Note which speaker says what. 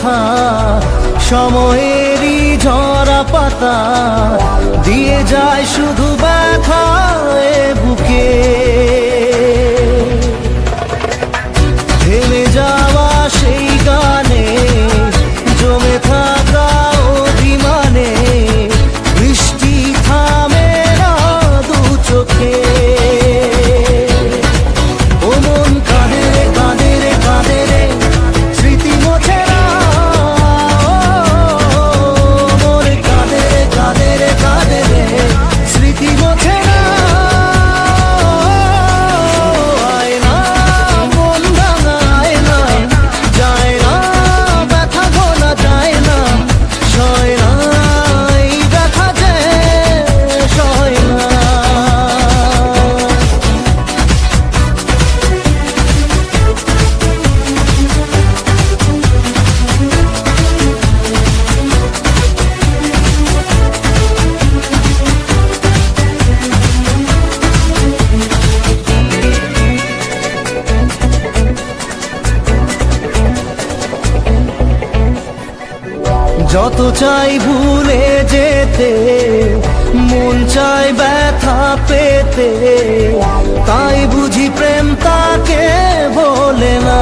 Speaker 1: কথা, সময়েরই ঝরা পাতা দিয়ে যায় শুধু ব্যথা এ বুকে। থেমে যাওয়া সেই গানে জমে থাকা অভিমানে বৃষ্টি থামে না দু চোখে। ও মন কাঁদে রে কাঁদে রে কাঁদে রে, স্মৃতি মোছে না। মন কাঁদে রে কাঁদে রে কাঁদে রে, স্মৃতি মোছে না। আয়না মন ভাঙা আয়না, যায় না ব্যথা ভোলা যায় না, সয় না এই ব্যথা যে সয় না। যত চাই ভুলে যেতে, মন চাই ব্যথা পেতে, তাই বুঝি প্রেম তাকে বলে না।